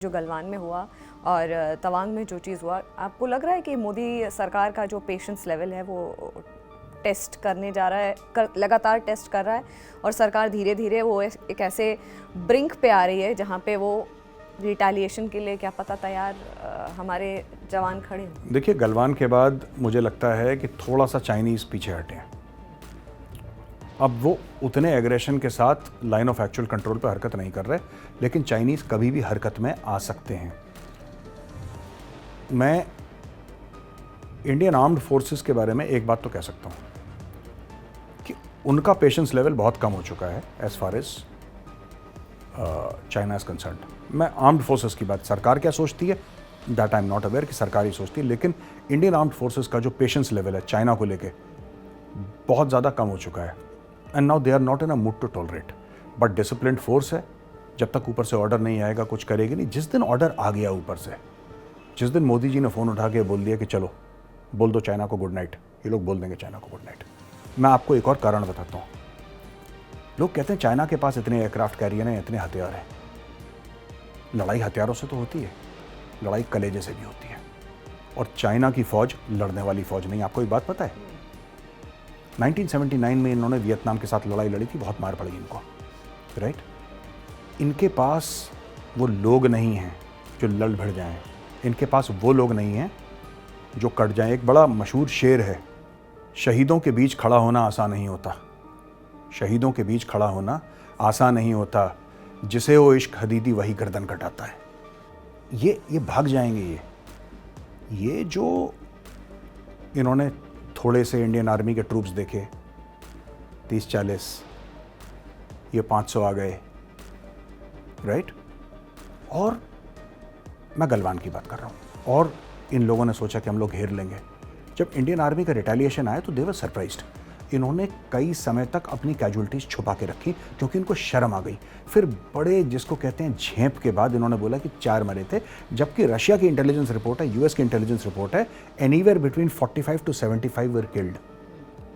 जो गलवान में हुआ और तवांग में जो चीज़ हुआ, आपको लग रहा है कि मोदी सरकार का जो पेशेंस लेवल है वो टेस्ट करने जा रहा है, लगातार टेस्ट कर रहा है और सरकार धीरे धीरे वो एक ऐसे ब्रिंक पे आ रही है जहाँ पे वो रिटेलिएशन के लिए क्या पता तैयार हमारे जवान खड़े हों? देखिए, गलवान के बाद मुझे लगता है कि थोड़ा सा चाइनीज़ पीछे हटे हैं। अब वो उतने एग्रेशन के साथ लाइन ऑफ एक्चुअल कंट्रोल पे हरकत नहीं कर रहे, लेकिन चाइनीज़ कभी भी हरकत में आ सकते हैं। मैं इंडियन आर्म्ड फोर्सेस के बारे में एक बात तो कह सकता हूँ कि उनका पेशेंस लेवल बहुत कम हो चुका है as far as China is concerned. मैं आर्म्ड फोर्सेस की बात, सरकार क्या सोचती है that I am not aware कि सरकार ही सोचती है, लेकिन इंडियन आर्म्ड फोर्सेस का जो पेशेंस लेवल है चाइना को लेके बहुत ज़्यादा कम हो चुका है। And now they are not in a mood to tolerate, but disciplined force है। जब तक ऊपर से ऑर्डर नहीं आएगा कुछ करेगी नहीं। जिस दिन ऑर्डर आ गया ऊपर से, जिस दिन मोदी जी ने फ़ोन उठा के बोल दिया कि चलो बोल दो चाइना को गुड नाइट, ये लोग बोल देंगे चाइना को गुड नाइट। मैं आपको एक और कारण बताता हूँ। लोग कहते हैं चाइना के पास इतने एयरक्राफ्ट कैरियर हैं, इतने हथियार हैं। लड़ाई हथियारों से तो होती है, लड़ाई कलेजे से भी होती है। और चाइना की फ़ौज लड़ने वाली फ़ौज नहीं। आपको एक बात पता है, 1979 में इन्होंने वियतनाम के साथ लड़ाई लड़ी थी, बहुत मार पड़ी इनको, राइट। इनके पास वो लोग नहीं हैं जो लड़ भिड़ जाएं, इनके पास वो लोग नहीं हैं जो कट जाएं। एक बड़ा मशहूर शेर है, शहीदों के बीच खड़ा होना आसान नहीं होता, शहीदों के बीच खड़ा होना आसान नहीं होता, जिसे वो इश्क हदीदी वही गर्दन कटाता है। ये भाग जाएंगे। ये जो इन्होंने थोड़े से इंडियन आर्मी के ट्रूप्स देखे, 30-40, ये 500 आ गए, राइट। और मैं गलवान की बात कर रहा हूँ। और इन लोगों ने सोचा कि हम लोग घेर लेंगे। जब इंडियन आर्मी का रिटेलिएशन आया तो दे वर सरप्राइज्ड। इन्होंने कई समय तक अपनी कैजुअलिटीज़ छुपा के रखी क्योंकि इनको शर्म आ गई। फिर बड़े जिसको कहते हैं झेप के बाद इन्होंने बोला कि 4 मरे थे, जबकि रशिया की इंटेलिजेंस रिपोर्ट है, यूएस की इंटेलिजेंस रिपोर्ट है, anywhere between 45 to 75 were killed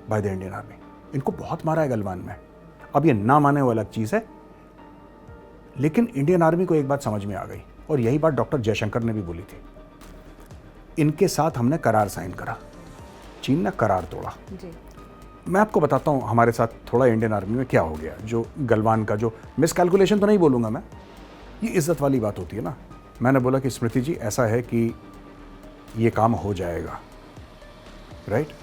by the Indian army. इनको बहुत मारा है गलवान में। अब ये ना माने वो अलग चीज़ है, लेकिन इंडियन आर्मी को एक बात समझ में आ गई, और यही बात डॉक्टर जयशंकर ने भी बोली थी। इनके साथ हमने करार साइन करा, चीन ने करार तोड़ा जी। मैं आपको बताता हूँ हमारे साथ थोड़ा इंडियन आर्मी में क्या हो गया। जो गलवान का जो मिसकैलकुलेशन तो नहीं बोलूँगा मैं, ये इज्जत वाली बात होती है ना। मैंने बोला कि स्मृति जी ऐसा है कि ये काम हो जाएगा, राइट।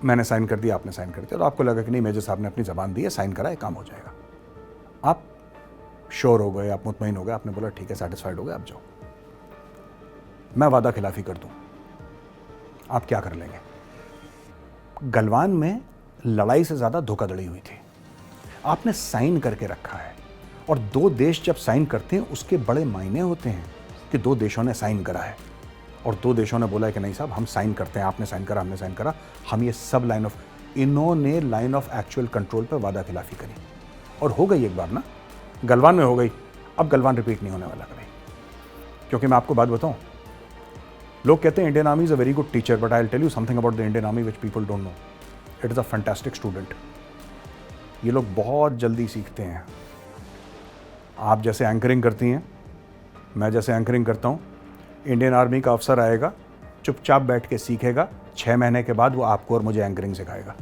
मैंने साइन कर दिया, आपने साइन कर दिया, तो आपको लगा कि नहीं मेजर साहब ने अपनी ज़बान दी है, साइन करा है, काम हो जाएगा। आप श्योर हो गए, आप मुतमईन हो गए, आपने बोला ठीक है, सेटिस्फाइड हो गए, आप जाओ। मैं वादा खिलाफी कर दूँ, आप क्या कर लेंगे? गलवान में लड़ाई से ज़्यादा धोखाधड़ी हुई थी। आपने साइन करके रखा है, और 2 देश जब साइन करते हैं उसके बड़े मायने होते हैं कि 2 देशों ने साइन करा है और 2 देशों ने बोला है कि नहीं साहब हम साइन करते हैं, आपने साइन करा, हमने साइन करा, हम ये सब इन्होंने लाइन ऑफ एक्चुअल कंट्रोल पर वादा खिलाफी करी और हो गई एक बार ना, गलवान में हो गई। अब गलवान रिपीट नहीं होने वाला कभी। क्योंकि मैं आपको बात बताऊं, लोग कहते हैं Indian army is a very good teacher, but I will tell you something about the Indian army which people don't know. It is a fantastic student. ये लोग बहुत जल्दी सीखते हैं। आप जैसे एंकरिंग करती हैं, मैं जैसे एंकरिंग करता हूँ, इंडियन आर्मी का अफसर आएगा, चुपचाप बैठ के सीखेगा, 6 महीने के बाद वो आपको और मुझे एंकरिंग सिखाएगा।